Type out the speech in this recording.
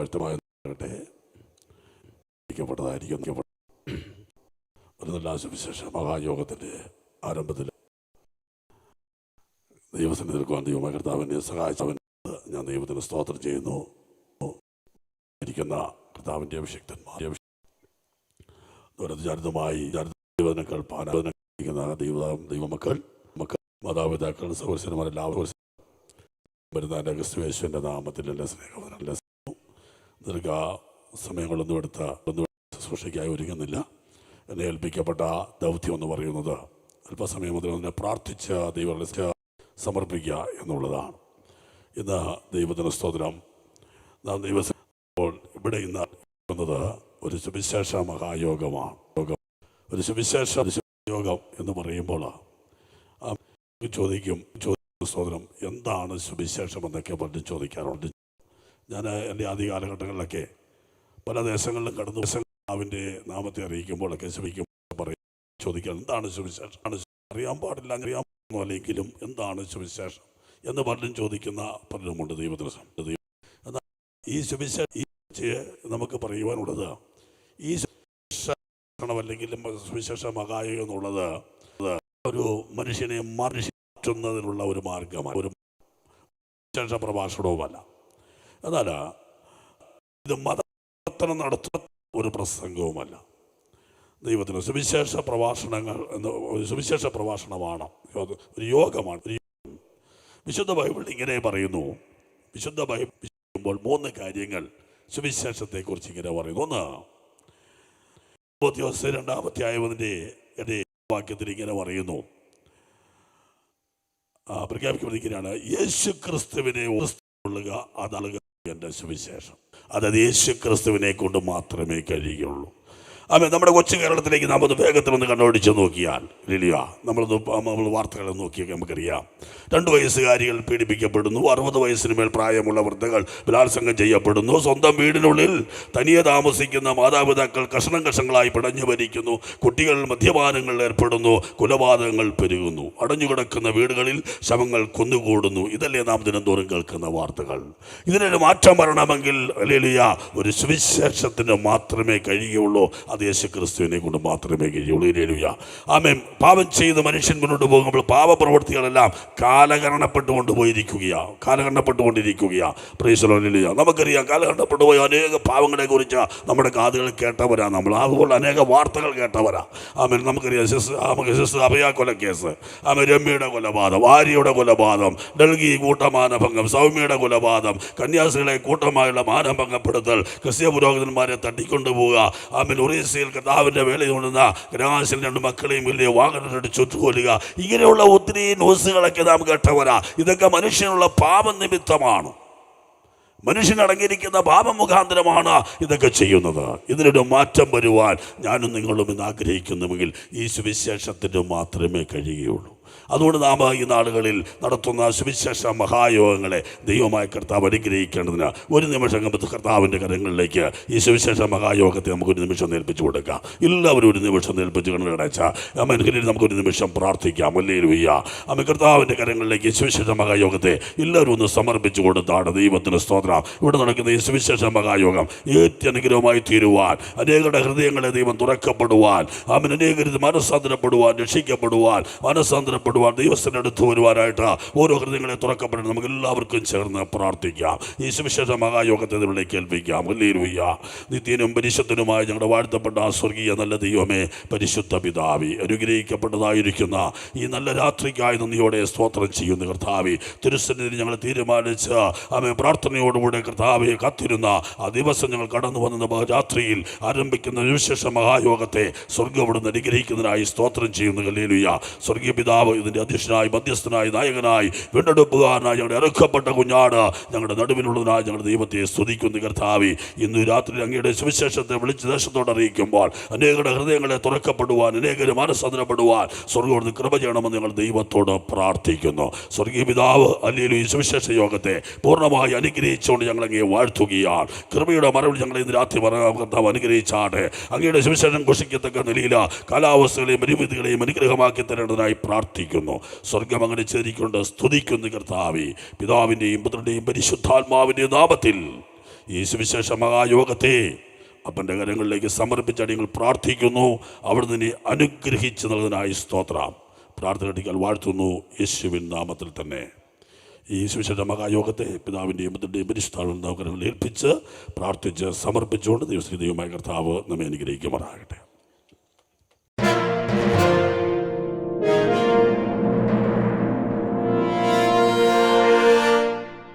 വ്യക്തമാകട്ടെ. ഒരു നല്ല സുവിശേഷ മഹായോഗത്തിൻ്റെ ആരംഭത്തിൽ ദൈവത്തിന് നിൽക്കുവാൻ ദൈവമായ കർത്താവിനെ സഹായിച്ചവൻ ഞാൻ ദൈവത്തിന് സ്തോത്രം ചെയ്യുന്നു. ഇരിക്കുന്ന കർത്താവിൻ്റെ അഭിഷിക്തന്മാർ ചരിതമായി ദൈവത്തിനേക്കാൾ പാലിക്കുന്ന ദൈവമക്കൾ മാതാപിതാക്കൾ സഹോദരന്മാരെല്ലാവരും വരുന്ന ക്രിസ്തുയേശുവിൻ്റെ നാമത്തിൽ എല്ലാ സ്നേഹം ദീർഘ സമയങ്ങളൊന്നും എടുത്ത ശുശ്രൂഷയ്ക്കായി ഒരുങ്ങുന്നില്ല. എന്നെ ഏൽപ്പിക്കപ്പെട്ട ദൗത്യം എന്ന് പറയുന്നത് അല്പസമയം മുതൽ അതിനെ പ്രാർത്ഥിച്ച ദൈവത്തെ സമർപ്പിക്കുക എന്നുള്ളതാണ്. ഇന്ന് ദൈവത്തിന് സ്തോത്രം. നാം ദൈവത്തിൽ ഇവിടെ ഇന്ന് എന്നത് ഒരു സുവിശേഷ മഹായോഗമാണ്. ഒരു സുവിശേഷ യോഗം എന്ന് പറയുമ്പോൾ ചോദിക്കും സ്തോത്രം എന്താണ് സുവിശേഷം എന്നൊക്കെ പലരും ചോദിക്കാറുണ്ട്. ഞാൻ എൻ്റെ ആദ്യ കാലഘട്ടങ്ങളിലൊക്കെ പല ദേശങ്ങളിലും കടന്നു അവൻ്റെ നാമത്തെ അറിയിക്കുമ്പോഴൊക്കെ ചോദിക്കാൻ എന്താണ് സുവിശേഷം, അറിയാൻ പാടില്ല അറിയാമോ അല്ലെങ്കിലും എന്താണ് സുവിശേഷം എന്ന് പലരും ചോദിക്കുന്ന പലരുമുണ്ട്. ദൈവത്തിന് എന്നാൽ ഈ സുവിശേഷം നമുക്ക് പറയുവാനുള്ളത് ഈ അല്ലെങ്കിൽ സുവിശേഷ മഹായോഗം എന്നുള്ളത് ഒരു മനുഷ്യനെ മാറ്റുന്നതിനുള്ള ഒരു മാർഗമാണ്, ഒരു സുവിശേഷ പ്രഭാഷണവുമല്ല. എന്നാൽ ഇത് മതത്തനം നടത്തുന്ന ഒരു പ്രസംഗവുമല്ല. ദൈവത്തിന് സുവിശേഷ പ്രഭാഷണങ്ങൾ ഒരു സുവിശേഷ പ്രഭാഷണമാണ്, ഒരു യോഗമാണ്. വിശുദ്ധ ബൈബിൾ ഇങ്ങനെ പറയുന്നു. വിശുദ്ധ ബൈബിൾ പറയുമ്പോൾ 3 കാര്യങ്ങൾ സുവിശേഷത്തെക്കുറിച്ച് ഇങ്ങനെ പറയുന്നു. ഒന്ന്, 2-ാമത്തെ ആയതിൻ്റെ വാക്യത്തിൽ ഇങ്ങനെ പറയുന്നു, പ്രഖ്യാപിക്കുന്നതിനാണ് യേശു ക്രിസ്തുവിനെ ഉള്ളുക, അതാളുക എൻ്റെ സുവിശേഷം. അതായത് യേശു ക്രിസ്തുവിനെ കൊണ്ട് മാത്രമേ കഴിയുള്ളൂ. നമ്മുടെ കൊച്ചു കേരളത്തിലേക്ക് നാം ഒന്ന് വേഗത്തിലൊന്ന് കണ്ടുപിടിച്ച് നോക്കിയാൽ നമ്മൾ വാർത്തകൾ നോക്കിയൊക്കെ നമുക്കറിയാം. 2 വയസ്സുകാരികൾ പീഡിപ്പിക്കപ്പെടുന്നു, 60 വയസ്സിന് മേൽ പ്രായമുള്ള വൃദ്ധകൾ ബലാത്സംഗം ചെയ്യപ്പെടുന്നു, സ്വന്തം വീടിനുള്ളിൽ തനിയെ താമസിക്കുന്ന മാതാപിതാക്കൾ കഷണങ്ങളായി പിടഞ്ഞു ഭരിക്കുന്നു, കുട്ടികൾ മദ്യപാനങ്ങളിൽ ഏർപ്പെടുന്നു, കൊലപാതകങ്ങൾ പെരുകുന്നു, അടഞ്ഞുകിടക്കുന്ന വീടുകളിൽ ശവങ്ങൾ കുന്നുകൂടുന്നു. ഇതല്ലേ നാം ദിനംതോറും കേൾക്കുന്ന വാർത്തകൾ. ഇതിനൊരു മാറ്റം വരണമെങ്കിൽ ഹല്ലേലൂയ ഒരു സുവിശേഷത്തിന് മാത്രമേ കഴിയുള്ളൂ. അത് യേശു ക്രിസ്തുവിനെ കൊണ്ട് മാത്രമേ കഴിയുള്ളൂ. ഹല്ലേലൂയ ആമേൻ. പാപം ചെയ്ത് മനുഷ്യൻ മുന്നോട്ട് പോകുമ്പോൾ പാപപ്രവൃത്തികളെല്ലാം കാലഹരണപ്പെട്ടുകൊണ്ടിരിക്കുകയാണ്. Praise the lord. ഹല്ലേലൂയ. നമുക്കറിയാം കാലഹരണപ്പെട്ടു പോയ അനേക പാവങ്ങളെ കുറിച്ച് നമ്മുടെ കാതുകൾ കേട്ടവരാ നമ്മൾ. അതുപോലെ അനേക വാർത്തകൾ കേട്ടവരാ. ആമേൻ. നമുക്കറിയാം സിസ്റ്റർ അഭയ കൊലക്കേസ്, രമ്യയുടെ കൊലപാതകം, ആര്യയുടെ കൊലപാതകം, ഡൽഹി കൂട്ടമാനഭംഗം, സൗമ്യയുടെ കൊലപാതകം, കന്യാസികളെ കൂട്ടമായുള്ള മാനഭംഗപ്പെടുത്തൽ, ക്രിസ്ത്യ പുരോഹിതന്മാരെ തട്ടിക്കൊണ്ടുപോവുക, ആമേൻ ഒറീസയിൽ കർത്താവിൻ്റെ വേലയിൽ കൊണ്ടുവന്ന ഗ്രാമത്തിൽ 2 മക്കളെയും വലിയ വാഹനത്തിൽ ചുറ്റുകൊല്ലുക. ഇങ്ങനെയുള്ള ഒത്തിരി ന്യൂസുകളൊക്കെ നാം കേട്ടവരാ. ഇതൊക്കെ മനുഷ്യനുള്ള പാപം നിമിത്തമാണ്, മനുഷ്യനടങ്ങിയിരിക്കുന്ന പാപം മുഖാന്തരമാണ് ഇതൊക്കെ ചെയ്യുന്നത്. ഇതിനൊരു മാറ്റം വരുവാൻ ഞാനും നിങ്ങളും ഇന്ന് ആഗ്രഹിക്കുന്നുവെങ്കിൽ ഈ സുവിശേഷത്തിന് മാത്രമേ കഴിയുകയുള്ളൂ. അതുകൊണ്ട് നാം ഈ നാളുകളിൽ നടത്തുന്ന സുവിശേഷ മഹായോഗങ്ങളെ ദൈവമായ കർത്താവ് അനുഗ്രഹിക്കേണ്ടതിന് ഒരു നിമിഷം കർത്താവിൻ്റെ കരങ്ങളിലേക്ക് ഈ സുവിശേഷ മഹായോഗത്തെ നമുക്കൊരു നിമിഷം നേൽപ്പിച്ചു കൊടുക്കാം. എല്ലാവരും ഒരു നിമിഷം നേൽപ്പിച്ച് കണ്ണടച്ചാൽ നമുക്കൊരു നിമിഷം പ്രാർത്ഥിക്കാം. ഹല്ലേലൂയ. കർത്താവിൻ്റെ കരങ്ങളിലേക്ക് സുവിശേഷ മഹായോഗത്തെ എല്ലാവരും ഒന്ന് സമർപ്പിച്ചു കൊടുത്താണ്. ദൈവത്തിന് സ്തോത്രം. ഇവിടെ നടക്കുന്ന ഈ സുവിശേഷ മഹായോഗം ഏത്യനുഗ്രഹമായി തീരുവാൻ, അനേകരുടെ ഹൃദയങ്ങളെ ദൈവം തുറക്കപ്പെടുവാൻ, അനേകർ മനസ്സാന്തരപ്പെടുവാൻ, രക്ഷിക്കപ്പെടുവാൻ, മനസ്സാന്തരപ്പെടുവാൻ, ദൈവത്തിൻ്റെ അടുത്ത് വരുവാനായിട്ട് ഓരോ ഹൃദയങ്ങളെ തുറക്കപ്പെടണം. നമുക്ക് എല്ലാവർക്കും ചേർന്ന് പ്രാർത്ഥിക്കാം. ഈ സുവിശേഷ മഹായോഗത്തെ ഇതിലേക്ക് ഏൽപ്പിക്കാം. ഹല്ലേലൂയ. നിത്യനും പരിശുദ്ധനുമായ ഞങ്ങളുടെ വാഴ്ത്തപ്പെട്ട സ്വർഗീയ നല്ല ദൈവമേ, പരിശുദ്ധ പിതാവേ, അനുഗ്രഹിക്കപ്പെട്ടതായിരിക്കുന്ന ഈ നല്ല രാത്രിക്കായി നന്ദിയോടെ സ്തോത്രം ചെയ്യുന്ന കർത്താവേ, തിരുസന്നിധിയിൽ ഞങ്ങൾ തീരുമാനിച്ച് പ്രാർത്ഥനയോടുകൂടെ കർത്താവെ കാത്തിരുന്ന ആ ദിവസം ഞങ്ങൾ കടന്നു വന്ന രാത്രിയിൽ ആരംഭിക്കുന്ന സുവിശേഷ മഹായോഗത്തെ സ്വർഗ്ഗം അവിടുന്ന് അനുഗ്രഹിക്കുന്നതിനായി സ്തോത്രം ചെയ്യുന്നു. ഹല്ലേലൂയ. സ്വർഗീയ പിതാവ് ഇതിൻ്റെ അധ്യക്ഷനായി, മധ്യസ്ഥനായി, നായകനായി, വീണ്ടെടുപ്പുകാരനായി, ഞങ്ങളുടെ അറുക്കപ്പെട്ട കുഞ്ഞാട് ഞങ്ങളുടെ നടുവിലുള്ളതിനായി ഞങ്ങളുടെ ദൈവത്തെ സ്തുതിക്കുന്നു കർത്താവേ. ഇന്ന് രാത്രി അങ്ങയുടെ സുവിശേഷത്തെ വിളിച്ച് ദേശത്തോട് അറിയിക്കുമ്പോൾ അനേകരുടെ ഹൃദയങ്ങളെ തുറക്കപ്പെടുവാൻ, അനേകരെ മനസ്സാന്തരപ്പെടുവാൻ സ്വർഗ്ഗം കൃപ ചെയ്യണമെന്ന് ഞങ്ങൾ ദൈവത്തോട് പ്രാർത്ഥിക്കുന്നു. സ്വർഗീയ പിതാവ് ഹല്ലേലൂയ ഈ സുവിശേഷ യോഗത്തെ പൂർണ്ണമായി അനുഗ്രഹിച്ചുകൊണ്ട് ഞങ്ങളങ്ങയെ വാഴ്ത്തുകയാണ്. കൃപയുടെ മറവിൽ ഞങ്ങളെ ഇന്ന് രാത്രി കർത്താവ് അനുഗ്രഹിച്ചാട്ടെ. അങ്ങയുടെ സുവിശേഷം ഘോഷിക്കത്തക്ക നിലയിൽ കാലാവസ്ഥകളെയും പരിമിതികളെയും അനുഗ്രഹമാക്കി തരേണ്ടതിനായി പ്രാർത്ഥിക്കുന്നു. സ്വർഗം അങ്ങനെ ചേരിക്കൊണ്ട് സ്തുതിക്കുന്നു കർത്താവേ. പിതാവിൻ്റെയും പുത്രൻ്റെയും പരിശുദ്ധാത്മാവിൻ്റെയും നാമത്തിൽ ഈ സുവിശേഷ മഹായോഗത്തെ അപ്പൻ്റെ കരങ്ങളിലേക്ക് സമർപ്പിച്ച് അടിയങ്ങൾ പ്രാർത്ഥിക്കുന്നു. അവിടുന്ന് നീ അനുഗ്രഹിച്ച് നൽകുന്നതിനായി സ്തോത്രം. പ്രാർത്ഥന കെട്ടിക്കാൽ വാഴ്ത്തുന്നു യേശുവിൻ നാമത്തിൽ തന്നെ. ഈ സുവിശേഷ മഹായോഗത്തെ പിതാവിൻ്റെയും പുത്രൻ്റെയും പരിശുദ്ധാത്മാവിന്റെ കരങ്ങളിൽ ഏൽപ്പിച്ച് പ്രാർത്ഥിച്ച് സമർപ്പിച്ചുകൊണ്ട് ദൈവമായ കർത്താവ് നമ്മെ അനുഗ്രഹിക്കുമാറാകട്ടെ.